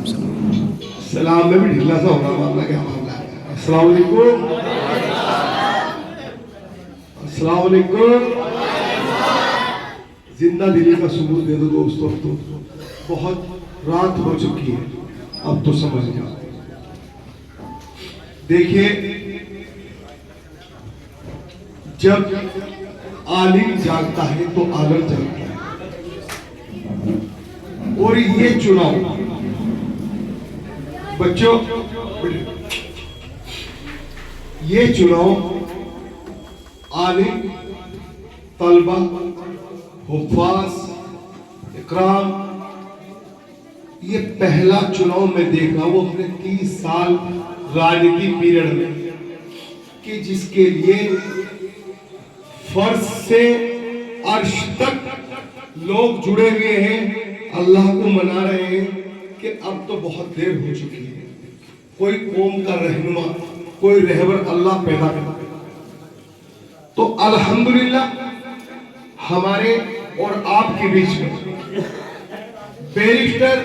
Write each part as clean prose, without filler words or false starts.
सलाम में भी ढीला सा होगा, मामला क्या मामला है? अस्सलाम वालेकुम, अस्सलाम वालेकुम। जिंदा दिली का सबूत दे दो दोस्तों। अब तो बहुत रात हो चुकी है, अब तो समझ जाओ। देखिए, जब आलिम जागता है तो आलम जागता है। और ये चुनाव बच्चों, ये चुनाव आलिम, तलबा, हुफ्फाज, इकराम, ये पहला चुनाव मैं देख रहा हूं अपने 30 साल राजनीति पीरियड में कि जिसके लिए फर्श से अर्श तक लोग जुड़े हुए हैं, अल्लाह को मना रहे हैं कि अब तो बहुत देर हो चुकी है। कोई कौम का रहनुमा, कोई रहबर अल्लाह पैदा करता है। तो अल्हम्दुलिल्लाह हमारे और आपके बीच में बैरिस्टर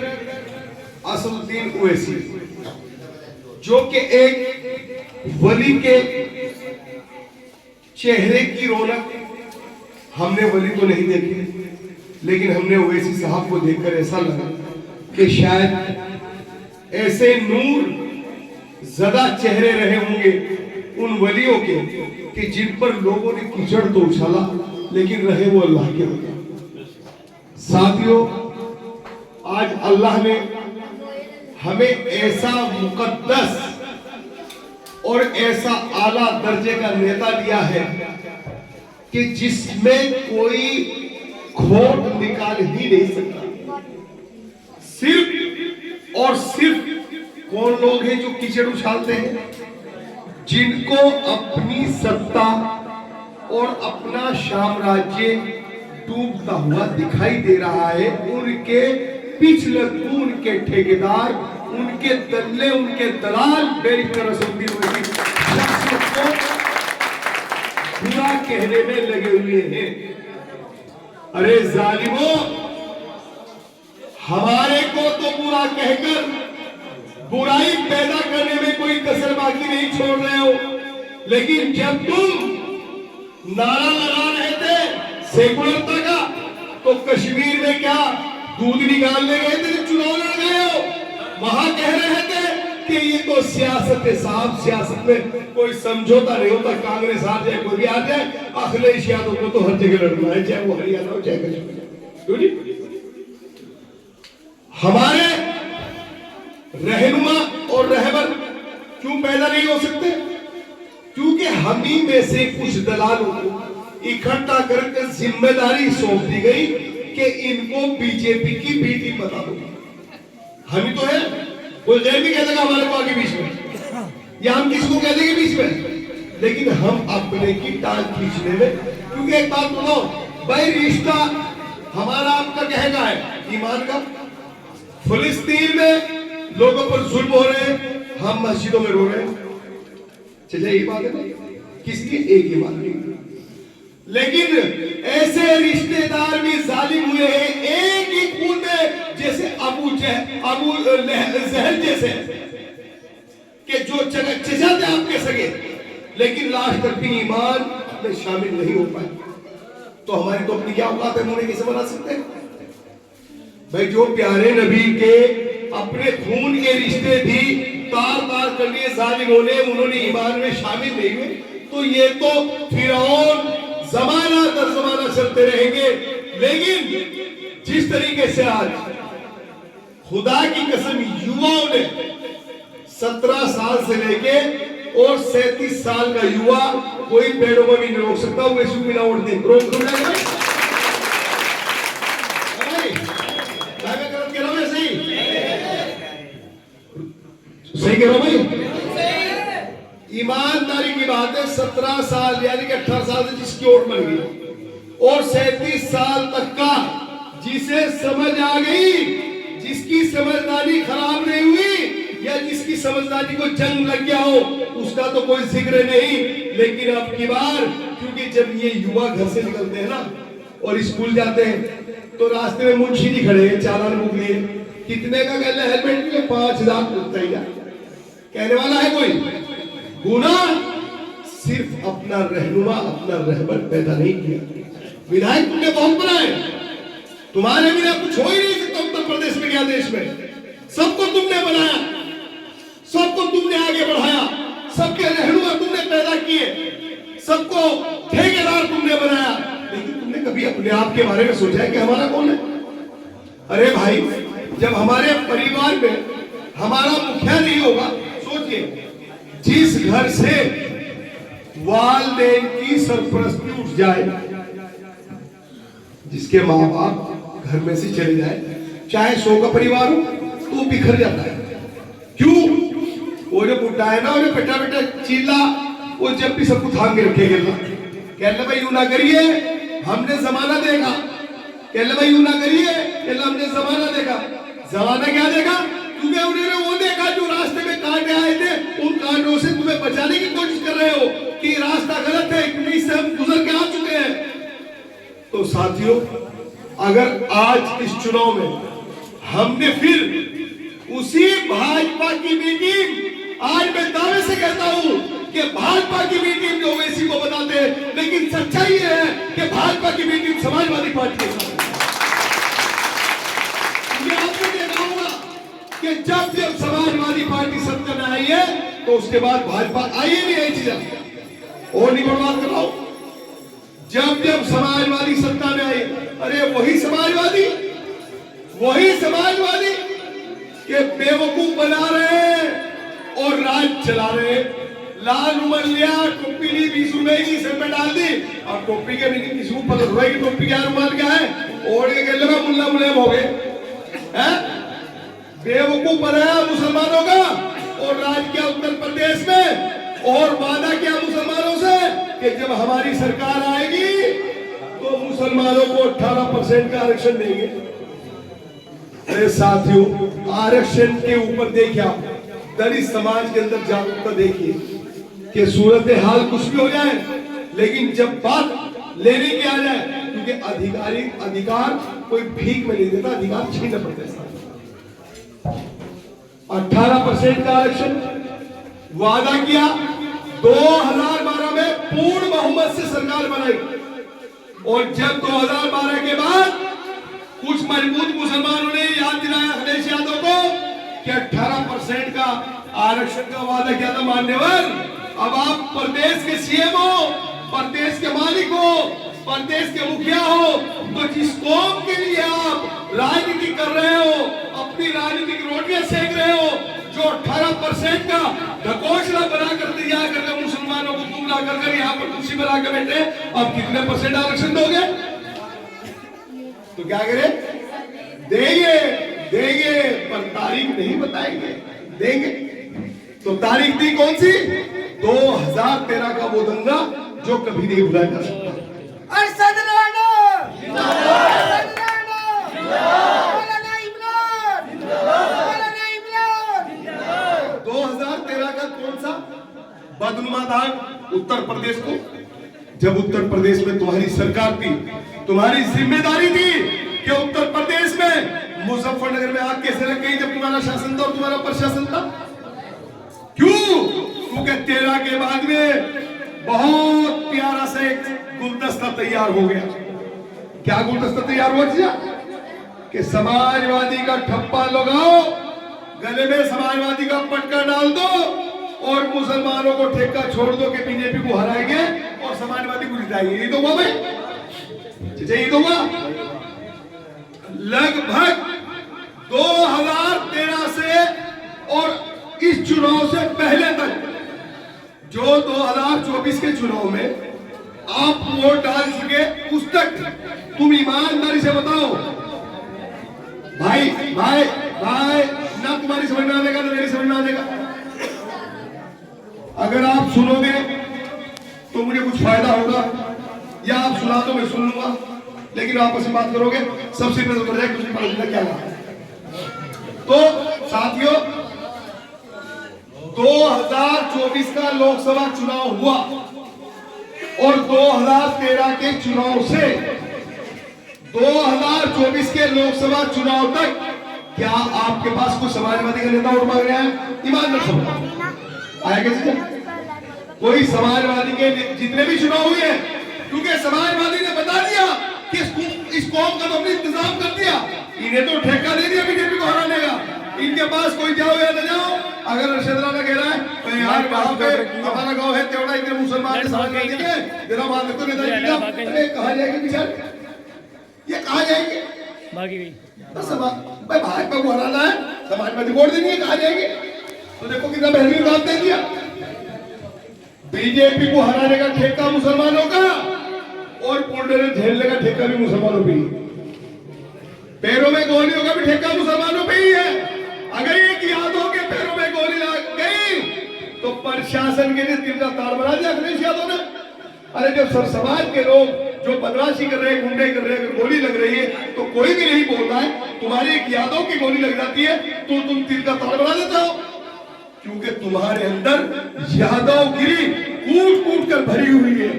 असदुद्दीन ओवैसी, जो कि एक वली के चेहरे की रौनक, हमने वली तो नहीं देखी, लेकिन हमने ओवैसी साहब को देखकर ऐसा लगा कि शायद ऐसे नूर ज़दा चेहरे रहे होंगे उन वलियों के कि जिन पर लोगों ने कीचड़ तो उछाला, लेकिन रहे वो अल्लाह के वली। साथियों, आज अल्लाह ने हमें ऐसा मुकद्दस और ऐसा आला दर्जे का नेता दिया है कि जिसमें कोई खोट निकाल ही नहीं सकता। सिर्फ और सिर्फ कौन लोग हैं जो कीचड़ उछालते हैं? जिनको अपनी सत्ता और अपना साम्राज्य डूबता हुआ दिखाई दे रहा है, उनके पिछलग्गू, उनके ठेकेदार, उनके दल्ले, उनके दलाल बैरिस्टर असदुद्दीन ओवैसी को बुरा कहने में लगे हुए हैं। अरे जालिमों, हमारे को तो बुरा कहकर बुराई पैदा करने में कोई कसर बाकी नहीं छोड़ रहे हो, लेकिन जब तुम नारा लगा रहे थे सेकुलरता का, तो कश्मीर में क्या दूध निकालने गए थे, चुनाव लड़ गए हो? वहां कह रहे थे कि ये तो सियासत है साहब, सियासत में कोई समझौता नहीं होता, कांग्रेस आ जाए कोई भी आ जाए, अखिलेश यादव को तो हर जगह लड़ना है, चाहे वो हरियाणा हो चाहे कश्मीर। हमारे रहनुमा और रहबर क्यों पैदा नहीं हो सकते? क्योंकि हम ही में से कुछ दलालों को इकट्ठा करके जिम्मेदारी सौंप दी गई कि इनको बीजेपी की बीटी बता दो। हम ही तो है, कोई गैर भी कह देगा हमारे को आगे बीच में, या हम किसी को कह देंगे बीच में, लेकिन हम अपने की टांग खींचने में। क्योंकि एक बात बोलो भाई, रिश्ता हमारा आपका कहेगा है ईमान का। फिलिस्तीन में लोगों पर जुल्म हो रहे हैं, हम मस्जिदों में रो रहे हैं, चलिए ये बात है, किसकी? एक ही बात। लेकिन ऐसे रिश्तेदार भी जालिम हुए हैं एक ही खून में, जैसे अबू जहल जैसे, कि जो चचा थे आपके सगे, लेकिन लास्ट तक भी ईमान में शामिल नहीं हो पाए। तो हमारी तो अपनी क्या औकात है, उन्हें कैसे बना सकते हैं भाई? जो प्यारे नबी के अपने खून के रिश्ते भी तार तार कर लिए जालिमों ने, उन्होंने ईमान में शामिल नहीं हुए, तो ये तो फिरौन जमाना दर जमाना चलते रहेंगे। लेकिन जिस तरीके से आज खुदा की कसम युवाओं ने 17 साल से लेके और 37 साल का युवा कोई पेड़ों में भी नहीं रोक सकता, वो इशू बिना वोट दे रोक सही कह रहा हूं भाई? ईमानदारी की बात है, 17 साल यानी कि 18 साल से जिसकी वोट बन गई और 37 साल तक का जिसे समझ आ गई, जिसकी समझदारी खराब नहीं हुई या जिसकी समझदारी को जंग लग गया हो, उसका तो कोई जिक्र नहीं। लेकिन अब की बार, क्योंकि जब ये युवा घर से निकलते हैं ना और स्कूल जाते हैं, तो रास्ते में मुंशी जी खड़े हैं चालान बुक लिए, कितने का कहना हेलमेट में 5,000 लगता है क्या? कहने वाला है कोई? गुना सिर्फ अपना रहनुमा, अपना रहबर पैदा नहीं किया। विधायक तुमने बहुत बनाए, तुम्हारे बिना कुछ हो ही नहीं सकता उत्तर प्रदेश में, क्या देश में। सबको तुमने बनाया, सबको तुमने आगे बढ़ाया, सबके रहनुमा तुमने पैदा किए, सबको ठेकेदार तुमने बनाया, लेकिन तुमने कभी अपने आप के बारे में सोचा है कि हमारा कौन है? अरे भाई, जब हमारे परिवार में हमारा मुखिया नहीं होगा, सोचिए जिस घर से वालदेन की सरपरस्ती उठ जाए, जिसके माँ बाप घर में से चले जाए, चाहे 100 का परिवार हो तो बिखर जाता है। क्यों? वो जो बुढ़ा है ना, वो बेटा बेटा चीला, वो जब भी सबको थाम के रखेगा, कहना भाई यूं ना करिए, हमने जमाना देखा, कहना भाई यूं ना करिए, कहना हमने जमाना देखा। जमाना क्या देखा? तुम्हें उन्होंने वो देखा जो रास्ते में कांटे आए थे, उन कांटों से तुम्हें बचाने की कोशिश कर रहे हो कि रास्ता गलत है, क्योंकि इससे हम गुजर के आ चुके हैं। तो साथियों, अगर आज इस चुनाव में हमने फिर उसी भाजपा की बी टीम, आज मैं दावे से कहता हूं कि भाजपा की बी टीम जो ओवैसी को बताते हैं, लेकिन सच्चाई ये है कि भाजपा की बी टीम समाजवादी पार्टी के साथ। आपने देखा होगा कि जब समाजवादी पार्टी सत्ता में आई है, तो उसके बाद भाजपा आई ही नहीं, आई चीज और नहीं बर्बाद कराओ। जब समाजवादी सत्ता में आई, अरे वही समाजवादी के बेवकूफ बना रहे हैं और राज चला रहे हैं। लाल रुमाल लिया, टोपी ली, 20 रुपए की सिर पे डाल दी, अब टोपी के भी किसी को 15 रुपए की टोपी क्या रुमाल क्या है, ओढ़ के कह लगा मुल्ला मुलेम हो गए। बेवकूफ बनाया मुसलमानों का और राज किया उत्तर प्रदेश में, और वादा किया मुसलमानों से कि जब हमारी सरकार आएगी तो मुसलमानों को 18% का आरक्षण देंगे। अरे साथियों, आरक्षण के ऊपर देखिए आप दलित समाज के अंदर जागरूकता देखिए कि सूरत हाल कुछ भी हो जाए, लेकिन जब बात लेने की आ जाए, क्योंकि अधिकार कोई भीख में नहीं देता, अधिकार छीनना पड़ता है। 18% का आरक्षण वादा किया, 2012 में पूर्ण बहुमत से सरकार बनाई, और जब 2012 के बाद कुछ मजबूत मुसलमानों ने याद दिलाया अखिलेश यादव को कि 18% का आरक्षण का वादा किया था मान्यवर, अब आप प्रदेश के सीएम हो, प्रदेश के मालिक हो, प्रदेश के मुखिया हो, तो जिस कौम के लिए आप राजनीति कर रहे हो, अपनी राजनीतिक रोटियां सेक रहे हो, जो 18% का ढकोसला बना कर दिया करके मुसलमानों को तुम ला कर यहाँ पर कुर्सी पर आकर बैठे, अब कितने % आरक्षण दोगे? तो क्या करें? देंगे पर तारीख नहीं बताएंगे, देंगे। तो तारीख थी कौन सी? 2013 का वो दंगा जो कभी नहीं भुलाया जा सकता। 2013 का कौन सा बदनुमा दाग? उत्तर प्रदेश को, जब उत्तर प्रदेश में तुम्हारी सरकार थी, तुम्हारी जिम्मेदारी थी कि उत्तर प्रदेश में मुजफ्फरनगर में आग कैसे लग गई जब तुम्हारा शासन था और तुम्हारा प्रशासन था? क्यों? क्योंकि 13 के बाद में बहुत प्यारा सा एक गुलदस्ता तैयार हो गया। क्या गुलदस्ता तैयार हुआ जी? कि समाजवादी का ठप्पा लगाओ, गले में समाजवादी का पटका डाल दो और मुसलमानों को ठेका छोड़ दो कि बीजेपी को हराएंगे और समाजवादी को जिताएंगे। ये तो हुआ भाई, ये तो हुआ। लगभग 2013 से और इस चुनाव से पहले तक, जो 2024 के चुनाव में आप वोट डाल चुके, उस तक तुम ईमानदारी से बताओ भाई भाई भाई, ना तुम्हारी समझ में आ जाएगा ना मेरी समझ में आ जाएगा। अगर आप सुनोगे तो मुझे कुछ फायदा होगा, या आप सुना दो मैं सुन लूंगा, लेकिन आपस में बात करोगे सबसे पहले कर जाएगा, कुछ पता क्या हुआ। तो साथियों, 2024 का लोकसभा चुनाव हुआ और 2013 के चुनाव से 2024 के लोकसभा चुनाव तक क्या आपके पास कोई समाजवादी का नेता वोट मांग रहा है? ईमानदार समझ आया कैसे? कोई समाजवादी के जितने भी चुनाव हुए हैं, क्योंकि समाजवादी ने बता दिया कि इस कौम का तो अपने इंतजाम कर दिया, इन्हें तो ठेका दे दिया बीजेपी को हराने का। इनके पास कोई जाओ या न जाओ, अगर अर्शद राणा कह रहा है तो यार गांव पे हमारा गांव है तेवड़ा, इतने मुसलमान के समाजवादी के मेरा बात को नेता, अरे कहां जाएगी बिचार, ये कहां जाएंगे? भागी गई बस भाई भाजपा को हराना है, समाजवादी वोट देनी है, कहां जाएंगे? तो देखो कितना बेहतरीन काम दे दिया। बीजेपी को हराने का ठेका मुसलमानों का और पुंडरे झेलने का ठेका भी मुसलमानों पे ही, पैरों में गोलियों का भी ठेका मुसलमानों पे ही है। अगर एक यादव के पैरों में गोली लग गई तो प्रशासन के लिए दिल का तार बना दिया अखिलेश यादव ने। अरे जब सर समाज के लोग जो बदमाशी कर रहे हैं, गुंडे कर रहे हैं, अगर गोली लग रही है तो कोई भी नहीं बोलता है, तुम्हारे एक यादव की गोली लग जाती है तो तुम दिल का तार बना देते हो, क्योंकि तुम्हारे अंदर यादवगिरी कूट कूट कर भरी हुई है।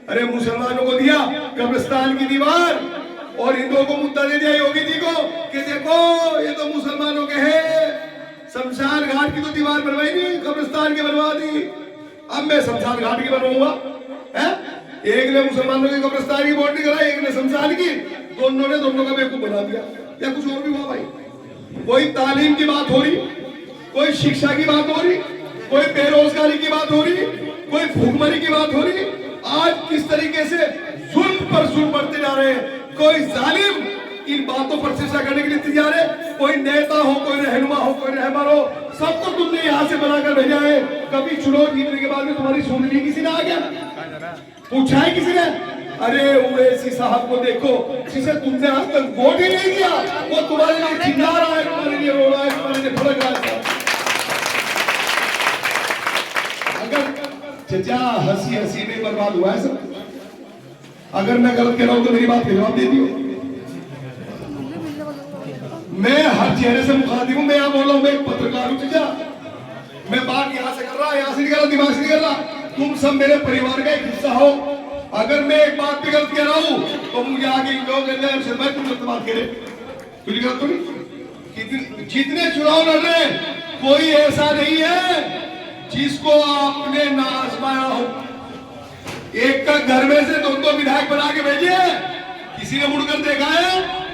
अरे मुसलमानों को दिया कब्रिस्तान की दीवार और हिंदुओं को मुद्दा दे दिया योगी जी को कि देखो ये तो मुसलमानों के हैं, शमशान घाट की तो दीवार बनवाई नहीं, कब्रिस्तान की बनवा दी, अब मैं शमशान घाट की बनवाऊंगा। एक ने मुसलमानों की कब्रिस्तान की बाउंड्री कराई, एक ने शमशान की, दोनों ने दोनों का बेवकूफ बना दिया। या कुछ और भी हुआ भाई? कोई तालीम की बात हो रही, कोई शिक्षा की बात हो रही, कोई बेरोजगारी की बात हो रही, कोई भूखमरी की बात हो रही। आज किस तरीके से जुल्म पर जुल्म बढ़ते जा रहे हैं, कोई जालिम इन बातों पर चर्चा करने के लिए तैयार है। कोई नेता हो, कोई रहनुमा हो, कोई रहबर हो, सबको तुमने यहाँ से बनाकर भेजा है। कभी चुनाव जीतने के बाद में तुम्हारी सुन ली किसी ने? आ गया पूछा है किसी ने? अरे ओवैसी साहब को देखो, जिसे तुमने आज तक वोट ही नहीं दिया, वो तुम्हारे लिए चिल्ला रहा है, तुम्हारे लिए रो रहा है, तुम्हारे लिए भड़क रहा है। अगर चचा हंसी हंसी में बर्बाद हुआ है सब, अगर मैं गलत कह रहा हूं तो मेरी बात का जवाब दे दियो। मैं हर चेहरे से मुखातिब हूं, मैं यहां बोल रहा हूं, मैं एक पत्रकार हूं चचा, मैं बात यहां से कर रहा, यहां से नहीं कर रहा, दिमाग से नहीं कर रहा। तुम सब मेरे परिवार का एक हिस्सा हो। अगर मैं एक बात पे गलत कह रहा हूं तो मुझे आगे लोग कहते हैं भाई तुम गलत बात कह रहे, तुझे गलत तो नहीं। जितने चुनाव लड़ रहे कोई ऐसा नहीं है जिसको आपने ना आजमाया हो। एक का घर में से दो विधायक बना के भेजिए, किसी ने मुड़कर देखा है?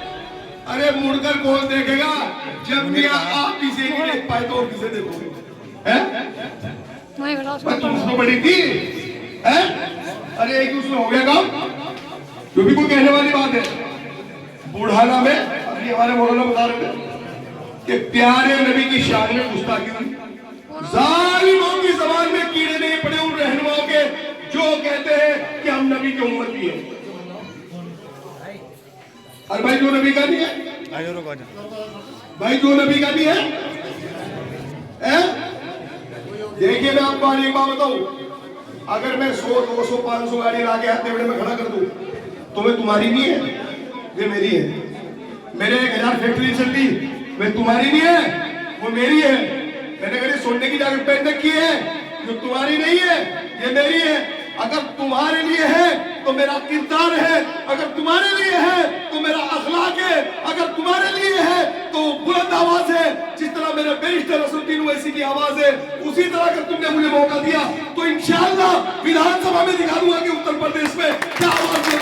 अरे मुड़कर कौन देखेगा जब भी आप इसे नहीं देख पाए तो और किसे देखोगे? तुम उसमें बड़ी थी है? अरे एक उसमें हो गया काम, जो भी कोई कहने वाली बात है। बुढ़ाना में अभी हमारे मौलाना बता रहे थे कि प्यारे नबी की शान में गुस्ताखी हुई, जालिमों की जबान में कीड़े नहीं पड़े उन रहनुमाओं के जो कहते हैं कि हम नबी की उम्मती हैं। अरे भाई जो नबी का नहीं है, भाई जो नबी का नहीं है, देखिए मैं आपको आज एक बात बताऊं, अगर मैं 100, 200, 500 गाड़ी लाके हाथ में खड़ा कर दूं तो वे तुम्हारी नहीं है, वे मेरी है। मेरे 1000 फैक्ट्री चल रही, वे तुम्हारी नहीं है, वो मेरी है। मैंने कभी सोने की जैकेट पहन रखी है, जो तुम्हारी नहीं है, ये मेरी है। अगर तुम्हारे लिए है तो मेरा किरदार है, अगर तुम्हारे लिए है तो मेरा अखलाक है, अगर तुम्हारे लिए है तो बुलंद आवाज है। जिस तरह मेरे बैरिस्टर असदुद्दीन ओवैसी की आवाज है, उसी तरह अगर तुमने मुझे मौका दिया तो इंशाअल्लाह विधानसभा में दिखा दूंगा कि उत्तर प्रदेश में क्या आवाज है।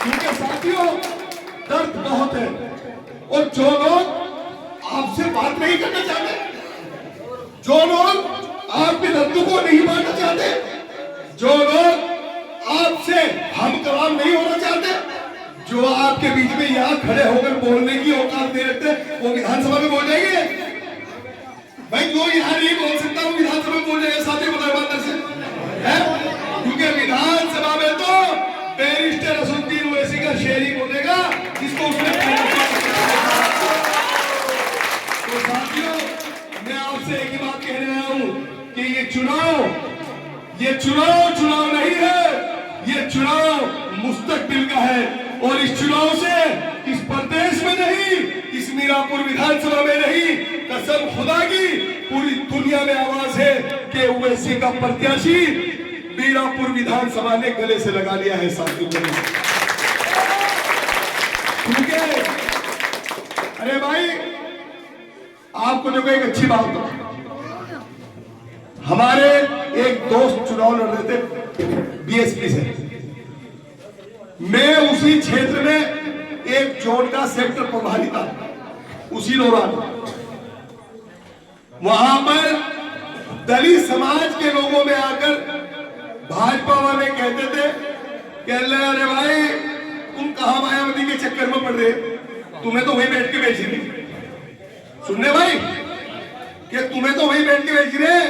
क्योंकि साथियों दर्द बहुत है, और जो लोग आपसे बात नहीं करना चाहते, जो लोग आपके दर्द को नहीं बांटना चाहते, जो लोग आपसे हम कलाम नहीं होना चाहते, जो आपके बीच में यहाँ खड़े होकर बोलने की औकात दे रखते, वो विधानसभा में बोल जाएंगे। भाई जो यहाँ नहीं बोल सकता वो विधानसभा में बोल जाएगा। साथी बताए बात से है, क्योंकि विधानसभा में तो बैरिस्टर असदुद्दीन ओवैसी का शेर ही बोलेगा जिसको उसने। तो साथियों मैं आपसे एक ही बात कहने आया हूं कि ये चुनाव नहीं है, ये चुनाव मुस्तकबिल का है। और इस चुनाव से इस प्रदेश में नहीं, इस मीरापुर विधानसभा में नहीं, कसम खुदा की पूरी दुनिया में आवाज है कि ओवैसी का प्रत्याशी मीरापुर विधानसभा ने गले से लगा लिया है। साथियों आपको देखो एक अच्छी बात हो, हमारे एक दोस्त चुनाव लड़ रहे थे बीएसपी से। मैं उसी क्षेत्र में एक जोन का सेक्टर प्रभारी था। उसी दौरान वहां पर दलित समाज के लोगों में आकर भाजपा वाले कहते थे कि अरे भाई तुम कहां मायावती के चक्कर में पड़ रहे, तुम्हें तो वहीं बैठ के बेच रही। सुनने भाई कि तुम्हें तो वहीं बैठ के बेच रहे।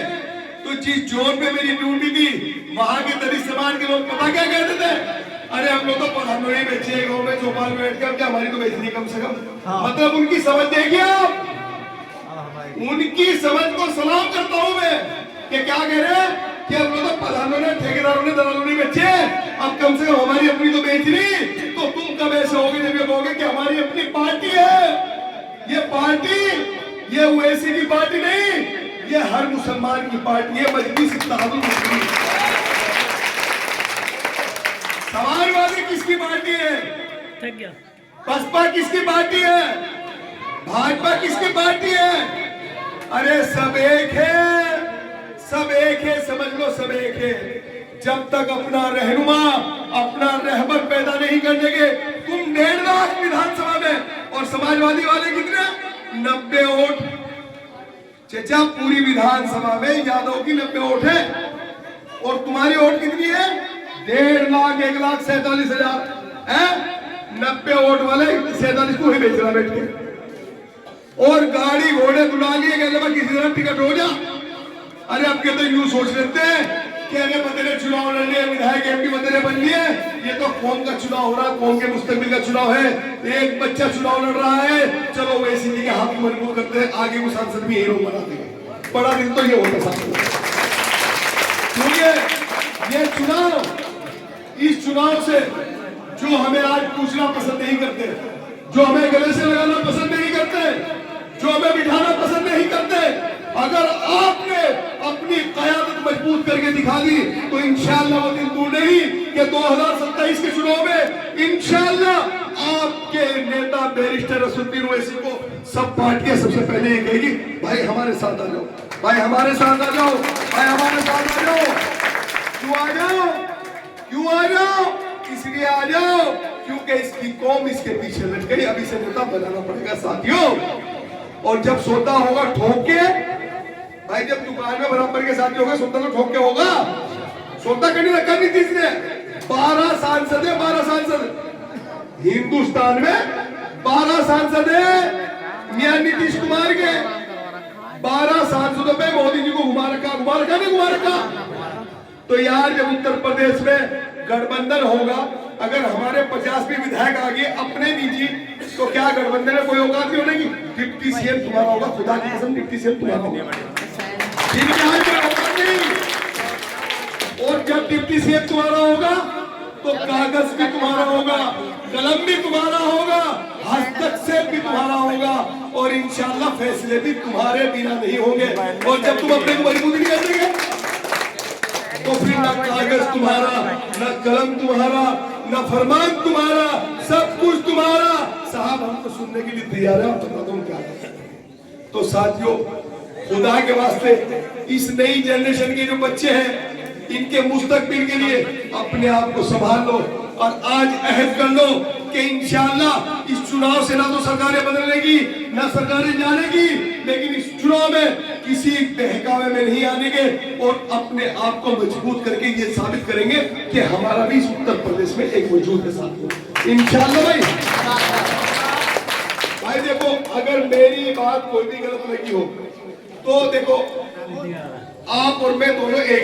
तो जिस जोन पे मेरी ड्यूटी थी वहां के दलित समाज के लोग पता क्या कहते थे, अरे हम लोग तो पढ़ाने नहीं बेचे, गाँव में चौपाल में बैठ के, अब क्या हमारी तो बेचनी कम से कम। मतलब उनकी समझ देखिए आप, उनकी समझ को सलाम करता हूं मैं कि क्या कह रहे हैं कि हम लोग तो प्रधानों ने, ठेकेदारों ने, दलालों ने बेचे, अब कम से कम हमारी अपनी तो बेचनी। तो तुम कब ऐसे होगे जब ये कहोगे कि हमारी अपनी पार्टी है। ये पार्टी ये ओवैसी की पार्टी नहीं, ये हर मुसलमान की पार्टी है, मजलिस इत्तेहादुल मुस्लिमीन। समाजवादी किसकी पार्टी है? बसपा किसकी पार्टी है? भाजपा किसकी पार्टी है? अरे सब एक है, सब एक है, समझ लो सब एक है। जब तक अपना रहनुमा, अपना रहबर पैदा नहीं कर देंगे। तुम 1.5 लाख विधानसभा में और समाजवादी वाले कितने? 90 वोट। चचा पूरी विधानसभा में यादव की 90 वोट है और तुम्हारी वोट कितनी है? 1.5 लाख, 1,47,000 है। 90 वोट वाले 47 को ही बेच रहा बैठ के, और गाड़ी घोड़े दुड़ा लिए कहते मैं किसी तरह टिकट हो जा। अरे अब के तो यूं सोच लेते हैं कि अरे बदले चुनाव लड़ने, विधायक एमपी बदले बन लिए, ये तो कौम का चुनाव हो रहा है, कौम के मुस्तकबिल का चुनाव है। एक बच्चा चुनाव लड़ रहा है, चलो वैसे के हाथ मजबूत करते हैं, आगे वो सांसद भी हीरो बना देंगे। बड़ा दिन तो ये होता साथ। ये चुनाव, इस चुनाव से जो हमें आज पूछना पसंद नहीं करते, जो हमें गले से लगाना पसंद नहीं करते, जो हमें बिठाना पसंद नहीं करते, अगर आपने अपनी क़यादत मजबूत करके दिखा दी तो इंशाअल्लाह वो दिन दूर नहीं कि 2027 के चुनाव में इंशाअल्लाह आपके नेता बैरिस्टर असदुद्दीन ओवैसी को सब पार्टियां सबसे पहले ये कहेगी, भाई हमारे साथ आ जाओ, भाई हमारे साथ आ जाओ, भाई हमारे साथ आ जाओ। क्यों आ जाओ? क्यों आ जाओ? इसलिए आ जाओ क्योंकि इसकी कौम इसके पीछे लग गई। अभी से नेता बनाना पड़ेगा साथियों। और जब सोता होगा ठोक के, भाई जब दुकान में बराबर के साथी होगा, सोता तो ठोक के होगा। सोता करने रखा नहीं थी इसने। 12 सांसद है, 12 सांसद हिंदुस्तान में, 12 सांसद है मियां नीतीश कुमार के। 12 सांसदों पे मोदी जी को घुमा रखा नहीं घुमा रखा। तो यार जब उत्तर प्रदेश में गठबंधन होगा, अगर हमारे 50 भी विधायक आगे अपने दीजिए, तो क्या गठबंधन में कोई औकात नहीं होगी? डिप्टी सीएम तुम्हारा होगा, खुदा की कसम डिप्टी सीएम तुम्हारा होगा। और जब डिप्टी सीएम तुम्हारा होगा तो कागज भी तुम्हारा होगा, कलम भी तुम्हारा होगा, हस्तक्षेप भी तुम्हारा होगा, और इंशाअल्लाह फैसले भी तुम्हारे बिना नहीं होंगे। और जब तुम अपने को मजबूत नहीं कर देंगे तो फिर ना कागज तुम्हारा, ना कलम तुम्हारा, ना फरमान तुम्हारा, सब कुछ तुम्हारा। साहब हम तो सुनने के लिए तैयार है, तुम क्या करते। तो साथियों खुदा के वास्ते इस नई जनरेशन के जो बच्चे हैं, इनके मुस्तकबिल के लिए अपने आप को संभाल लो और आज अहद कर लो कि इंशाअल्लाह इस चुनाव से ना तो सरकारें बदलेगी, ना सरकारें जानेगी, लेकिन इस चुनाव में किसी बहकावे में नहीं आनेंगे और अपने आप को मजबूत करके ये साबित करेंगे कि हमारा भी इस उत्तर प्रदेश में एक वजूद है साथ इंशाअल्लाह। भाई देखो अगर मेरी बात कोई भी गलत लगी हो तो देखो आप और मैं दोनों एक